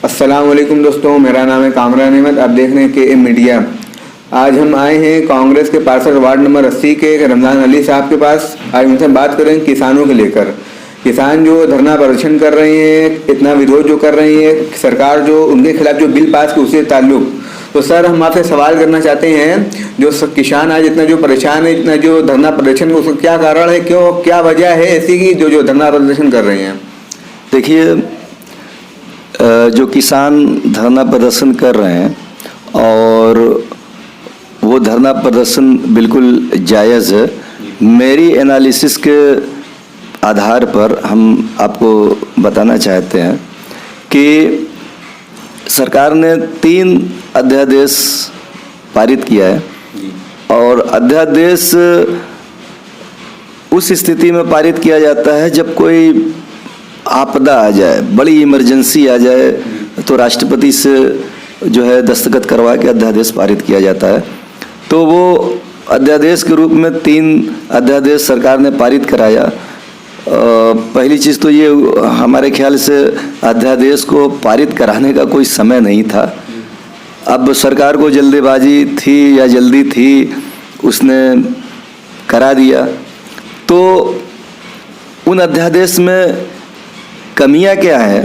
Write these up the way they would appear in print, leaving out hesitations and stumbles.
अस्सलाम वालेकुम दोस्तों, मेरा नाम है कामरान अहमद। आप देख रहे हैं KM मीडिया। आज हम आए हैं कांग्रेस के पार्षद वार्ड नंबर 80 के रमजान अली साहब के पास। आज उनसे बात करेंगे किसानों को लेकर। किसान जो धरना प्रदर्शन कर रहे हैं, इतना विरोध जो कर रही है सरकार, जो उनके खिलाफ जो बिल पास की उससे ताल्लुक। तो सर, हम आपसे सवाल करना चाहते हैं, जो किसान आज इतना जो परेशान है, इतना जो धरना प्रदर्शन, उसका क्या कारण है, क्यों, क्या वजह है ऐसी की जो धरना प्रदर्शन कर रहे हैं? देखिए, जो किसान धरना प्रदर्शन कर रहे हैं और वो धरना प्रदर्शन बिल्कुल जायज़ है। मेरी एनालिसिस के आधार पर हम आपको बताना चाहते हैं कि सरकार ने 3 अध्यादेश पारित किया है और अध्यादेश उस स्थिति में पारित किया जाता है जब कोई आपदा आ जाए, बड़ी इमरजेंसी आ जाए, तो राष्ट्रपति से जो है दस्तखत करवा के अध्यादेश पारित किया जाता है। तो वो अध्यादेश के रूप में 3 अध्यादेश सरकार ने पारित कराया। पहली चीज़ तो ये, हमारे ख्याल से अध्यादेश को पारित कराने का कोई समय नहीं था। अब सरकार को जल्दीबाजी थी या जल्दी थी, उसने करा दिया। तो उन अध्यादेश में कमियां क्या हैं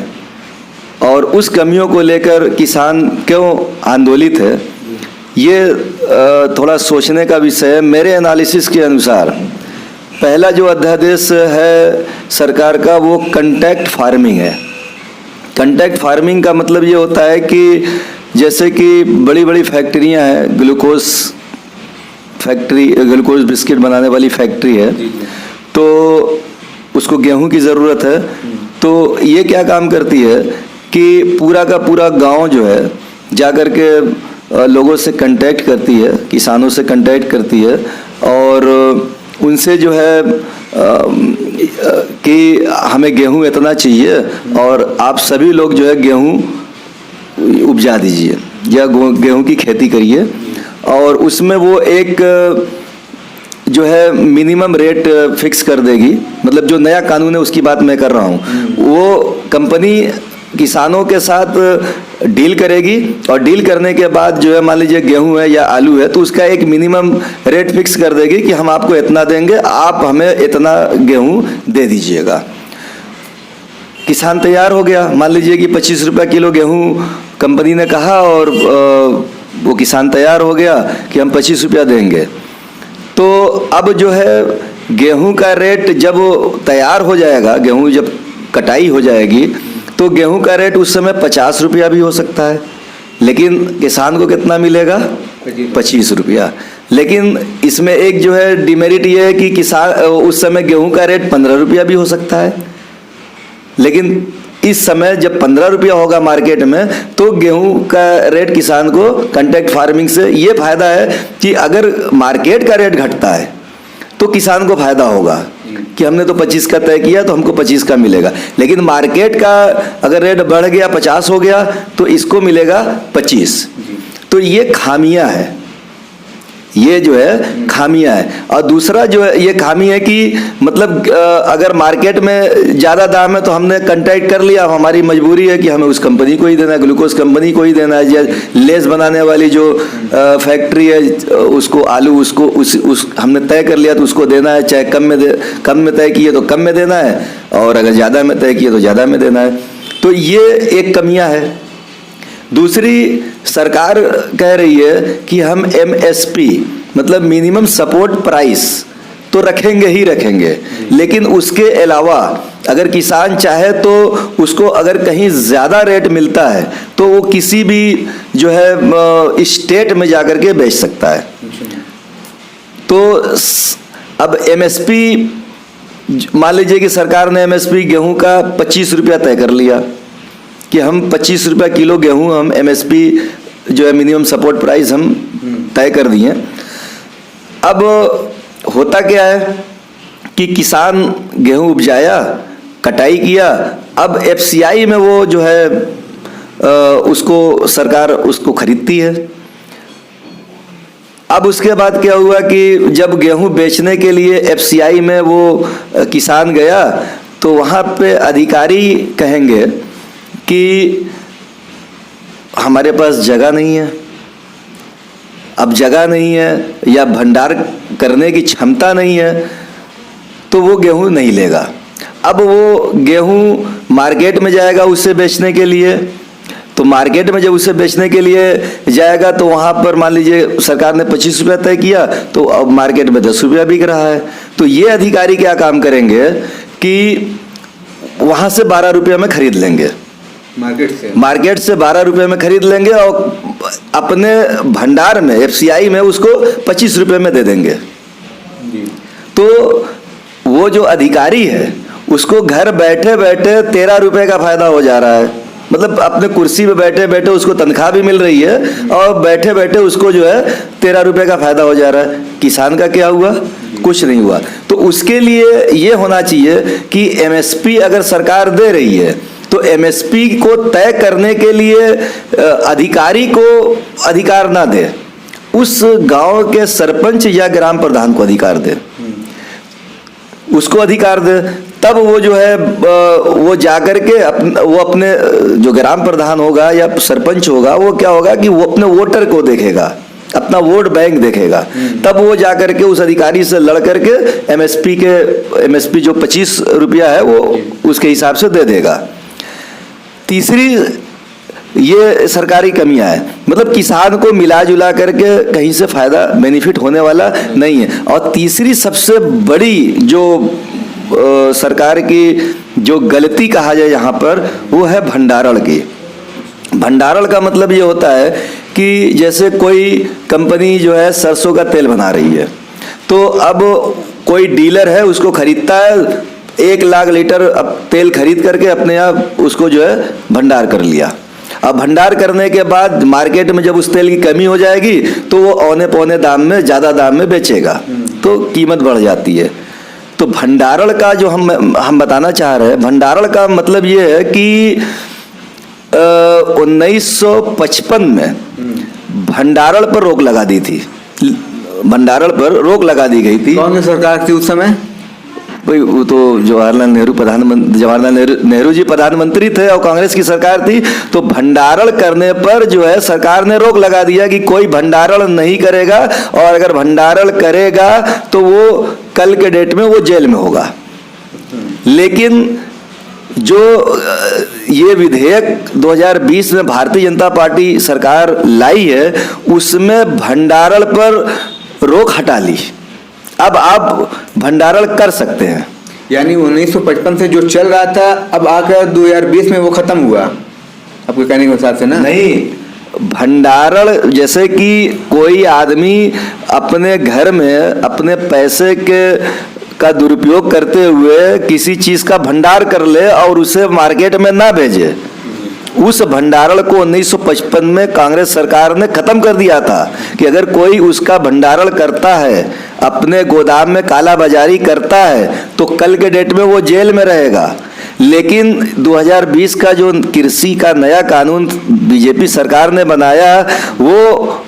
और उस कमियों को लेकर किसान क्यों आंदोलित है, ये थोड़ा सोचने का विषय है। मेरे एनालिसिस के अनुसार पहला जो अध्यादेश है सरकार का, वो कॉन्ट्रैक्ट फार्मिंग है। कॉन्ट्रैक्ट फार्मिंग का मतलब ये होता है कि जैसे कि बड़ी बड़ी फैक्ट्रियां हैं, ग्लूकोज फैक्ट्री, ग्लूकोज बिस्किट बनाने वाली फैक्ट्री है, तो उसको गेहूं की ज़रूरत है। तो ये क्या काम करती है कि पूरा का पूरा गांव जो है जा कर के लोगों से कांटेक्ट करती है, किसानों से कांटेक्ट करती है और उनसे जो है कि हमें गेहूं इतना चाहिए और आप सभी लोग जो है गेहूं उपजा दीजिए या गेहूं की खेती करिए। और उसमें वो एक जो है मिनिमम रेट फिक्स कर देगी। मतलब जो नया कानून है उसकी बात मैं कर रहा हूँ। वो कंपनी किसानों के साथ डील करेगी और डील करने के बाद जो है, मान लीजिए गेहूं है या आलू है, तो उसका एक मिनिमम रेट फिक्स कर देगी कि हम आपको इतना देंगे, आप हमें इतना गेहूं दे दीजिएगा। किसान तैयार हो गया। मान लीजिए कि 25 रुपये किलो गेहूं कंपनी ने कहा और वो किसान तैयार हो गया कि हम 25 रुपया देंगे। तो अब जो है गेहूं का रेट जब तैयार हो जाएगा, गेहूं जब कटाई हो जाएगी, तो गेहूं का रेट उस समय 50 रुपया भी हो सकता है, लेकिन किसान को कितना मिलेगा? 25 रुपया। लेकिन इसमें एक जो है डिमेरिट ये है कि किसान उस समय गेहूं का रेट 15 रुपया भी हो सकता है। लेकिन इस समय जब 15 रुपया होगा मार्केट में, तो गेहूं का रेट किसान को कॉन्ट्रैक्ट फार्मिंग से ये फायदा है कि अगर मार्केट का रेट घटता है तो किसान को फायदा होगा कि हमने तो 25 का तय किया तो हमको 25 का मिलेगा। लेकिन मार्केट का अगर रेट बढ़ गया, 50 हो गया, तो इसको मिलेगा 25। तो ये खामियां है, ये जो है खामियां है। और दूसरा जो है ये खामी है कि मतलब अगर मार्केट में ज़्यादा दाम है तो हमने कॉन्ट्रैक्ट कर लिया, हमारी मजबूरी है कि हमें उस कंपनी को ही देना है, ग्लूकोज कंपनी को ही देना है। या लेस बनाने वाली जो फैक्ट्री है, उसको आलू उसको उस हमने तय कर लिया तो उसको देना है, चाहे कम में तय किए तो कम में देना है और अगर ज़्यादा में तय किए तो ज़्यादा में देना है। तो ये एक कमियाँ है। दूसरी, सरकार कह रही है कि हम MSP मतलब मिनिमम सपोर्ट प्राइस तो रखेंगे ही रखेंगे, लेकिन उसके अलावा अगर किसान चाहे तो उसको अगर कहीं ज़्यादा रेट मिलता है तो वो किसी भी जो है स्टेट में जाकर के बेच सकता है। तो अब MSP, मान लीजिए कि सरकार ने MSP गेहूं का 25 रुपया तय कर लिया कि हम 25 रुपया किलो गेहूं हम MSP जो है मिनिमम सपोर्ट प्राइस हम तय कर दिए। अब होता क्या है कि किसान गेहूं उपजाया, कटाई किया, अब FCI में वो जो है उसको सरकार उसको खरीदती है। अब उसके बाद क्या हुआ कि जब गेहूं बेचने के लिए FCI में वो किसान गया तो वहाँ पे अधिकारी कहेंगे कि हमारे पास जगह नहीं है, अब जगह नहीं है या भंडार करने की क्षमता नहीं है तो वो गेहूं नहीं लेगा। अब वो गेहूं मार्केट में जाएगा उसे बेचने के लिए, तो मार्केट में जब उसे बेचने के लिए जाएगा तो वहाँ पर मान लीजिए सरकार ने 25 रुपया तय किया तो अब मार्केट में 10 रुपया बिक रहा है। तो ये अधिकारी क्या काम करेंगे कि वहाँ से 12 रुपये में खरीद लेंगे, मार्केट से 12 रुपये में खरीद लेंगे और अपने भंडार में FCI में उसको 25 रुपये में दे देंगे। तो वो जो अधिकारी है उसको घर बैठे बैठे 13 रुपये का फायदा हो जा रहा है। मतलब अपने कुर्सी पे बैठे बैठे उसको तनख्वाह भी मिल रही है और बैठे बैठे उसको जो है 13 रुपये का फायदा हो जा रहा है। किसान का क्या हुआ? कुछ नहीं हुआ। तो उसके लिए ये होना चाहिए कि MSP अगर सरकार दे रही है तो MSP को तय करने के लिए अधिकारी को अधिकार ना दे, उस गांव के सरपंच या ग्राम प्रधान को अधिकार दे, उसको अधिकार दे। तब वो जो है वो जाकर के वो अपने जो ग्राम प्रधान होगा या सरपंच होगा वो क्या होगा कि वो अपने वोटर को देखेगा, अपना वोट बैंक देखेगा। तब वो जाकर के उस अधिकारी से लड़ करके MSP जो 25 रुपया है वो उसके हिसाब से दे देगा। तीसरी ये सरकारी कमियां है, मतलब किसान को मिला जुला करके कहीं से फायदा बेनिफिट होने वाला नहीं है। और तीसरी सबसे बड़ी जो सरकार की जो गलती कहा जाए यहाँ पर वो है भंडारण की। भंडारण का मतलब ये होता है कि जैसे कोई कंपनी जो है सरसों का तेल बना रही है तो अब कोई डीलर है उसको खरीदता है, 1 लाख लीटर अब तेल खरीद करके अपने आप उसको जो है भंडार कर लिया। अब भंडार करने के बाद मार्केट में जब उस तेल की कमी हो जाएगी तो वो औने पौने दाम में, ज़्यादा दाम में बेचेगा तो कीमत बढ़ जाती है। तो भंडारण का जो हम बताना चाह रहे हैं, भंडारण का मतलब ये है कि 1955 में भंडारण पर रोक लगा दी थी, भंडारण पर रोक लगा दी गई थी। कौन सी सरकार थी उस समय? भाई वो तो जवाहरलाल नेहरू जी प्रधानमंत्री थे और कांग्रेस की सरकार थी। तो भंडारण करने पर जो है सरकार ने रोक लगा दिया कि कोई भंडारण नहीं करेगा और अगर भंडारण करेगा तो वो कल के डेट में वो जेल में होगा। लेकिन जो ये विधेयक 2020 में भारतीय जनता पार्टी सरकार लाई है उसमें भंडारण पर रोक हटा ली। अब आप भंडारण कर सकते हैं। यानी 1955 से जो चल रहा था अब आकर 2020 में वो खत्म हुआ, आपके कहने के हिसाब से ना? नहीं, भंडारण जैसे कि कोई आदमी अपने घर में अपने पैसे का दुरुपयोग करते हुए किसी चीज का भंडार कर ले और उसे मार्केट में ना भेजे, उस भंडारण को 1955 में कांग्रेस सरकार ने खत्म कर दिया था कि अगर कोई उसका भंडारण करता है, अपने गोदाम में काला बाजारी करता है तो कल के डेट में वो जेल में रहेगा। लेकिन 2020 का जो कृषि का नया कानून बीजेपी सरकार ने बनाया वो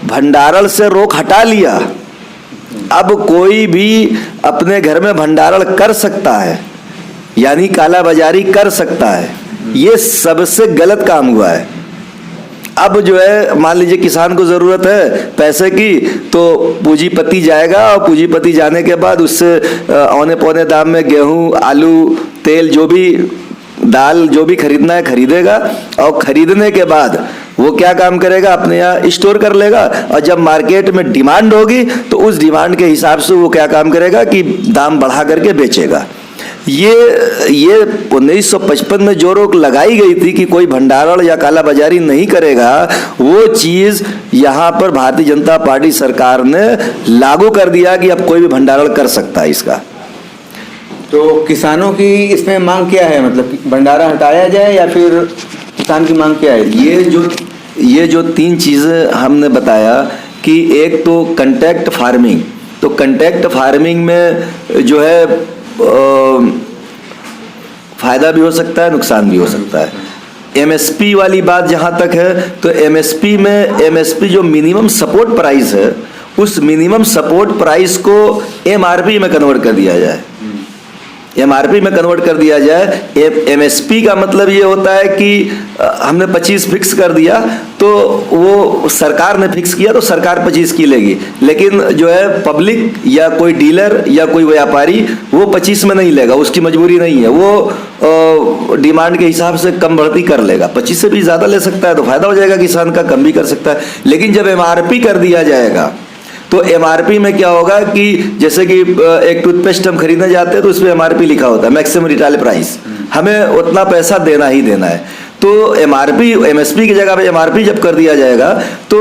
भंडारण से रोक हटा लिया। अब कोई भी अपने घर में भंडारण कर सकता है, यानी काला बाजारी कर सकता है। ये सबसे गलत काम हुआ है। अब जो है मान लीजिए किसान को ज़रूरत है पैसे की तो पूंजीपति जाएगा और पूंजीपति जाने के बाद उससे औने पौने दाम में गेहूं, आलू, तेल, जो भी दाल जो भी खरीदना है खरीदेगा और खरीदने के बाद वो क्या काम करेगा, अपने यहाँ स्टोर कर लेगा और जब मार्केट में डिमांड होगी तो उस डिमांड के हिसाब से वो क्या काम करेगा कि दाम बढ़ा करके बेचेगा। ये 1955 में जो रोक लगाई गई थी कि कोई भंडारण या काला बाजारी नहीं करेगा, वो चीज़ यहाँ पर भारतीय जनता पार्टी सरकार ने लागू कर दिया कि अब कोई भी भंडारण कर सकता है इसका। तो किसानों की इसमें मांग क्या है, मतलब भंडारा हटाया जाए या फिर किसान की मांग क्या है? ये जो 3 चीज़ें हमने बताया कि एक तो कंट्रैक्ट फार्मिंग, तो कंट्रैक्ट फार्मिंग में जो है फायदा भी हो सकता है, नुकसान भी हो सकता है। MSP वाली बात जहाँ तक है तो MSP जो मिनिमम सपोर्ट प्राइस है उस मिनिमम सपोर्ट प्राइस को MRP में कन्वर्ट कर दिया जाए। एमआरपी में कन्वर्ट कर दिया जाए। एमएसपी का मतलब ये होता है कि हमने 25 फिक्स कर दिया तो वो सरकार ने फिक्स किया तो सरकार 25 की लेगी, लेकिन जो है पब्लिक या कोई डीलर या कोई व्यापारी वो 25 में नहीं लेगा, उसकी मजबूरी नहीं है, वो डिमांड के हिसाब से कम बढ़ती कर लेगा। 25 से भी ज़्यादा ले सकता है तो फायदा हो जाएगा किसान का, कम भी कर सकता है। लेकिन जब एमआरपी कर दिया जाएगा तो एमआरपी में क्या होगा कि जैसे कि एक टूथपेस्ट हम खरीदने जाते हैं तो उस पर एमआरपी लिखा होता है, मैक्सिमम रिटेल प्राइस, हमें उतना पैसा देना ही देना है। तो एमआरपी एमएसपी की जगह पे एमआरपी जब कर दिया जाएगा तो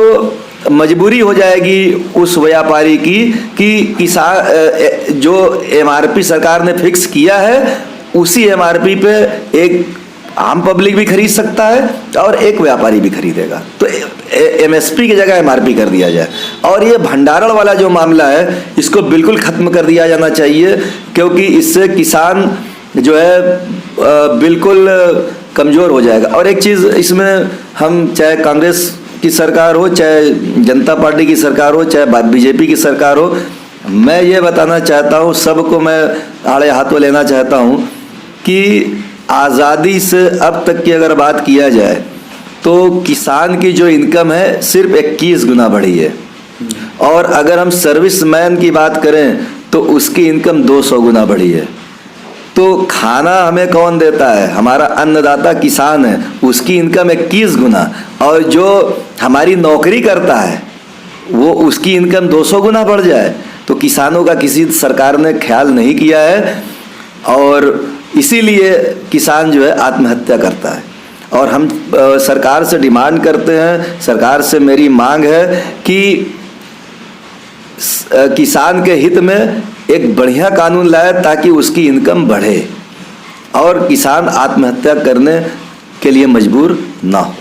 मजबूरी हो जाएगी उस व्यापारी की कि किसान जो एमआरपी सरकार ने फिक्स किया है उसी एमआरपी पे एक आम पब्लिक भी खरीद सकता है और एक व्यापारी भी खरीदेगा। तो एमएसपी की जगह एमआरपी कर दिया जाए। और ये भंडारण वाला जो मामला है इसको बिल्कुल खत्म कर दिया जाना चाहिए, क्योंकि इससे किसान जो है बिल्कुल कमज़ोर हो जाएगा। और एक चीज़ इसमें हम चाहे कांग्रेस की सरकार हो, चाहे जनता पार्टी की सरकार हो, चाहे बीजेपी की सरकार हो, मैं ये बताना चाहता हूँ, सबको मैं आड़े हाथों लेना चाहता हूँ कि आज़ादी से अब तक की अगर बात किया जाए तो किसान की जो इनकम है सिर्फ 21 गुना बढ़ी है। और अगर हम सर्विसमैन की बात करें तो उसकी इनकम 200 गुना बढ़ी है। तो खाना हमें कौन देता है? हमारा अन्नदाता किसान है, उसकी इनकम 21 गुना, और जो हमारी नौकरी करता है वो उसकी इनकम 200 गुना बढ़ जाए। तो किसानों का किसी सरकार ने ख्याल नहीं किया है और इसीलिए किसान जो है आत्महत्या करता है। और हम सरकार से डिमांड करते हैं, सरकार से मेरी मांग है कि किसान के हित में एक बढ़िया कानून लाए ताकि उसकी इनकम बढ़े और किसान आत्महत्या करने के लिए मजबूर ना हो।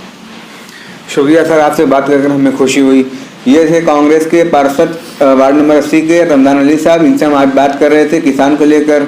शुक्रिया सर, आपसे बात कर हमें खुशी हुई। ये थे कांग्रेस के पार्षद वार्ड नंबर 80 के रमजान अली साहब, इनसे हम आज बात कर रहे थे किसान को लेकर।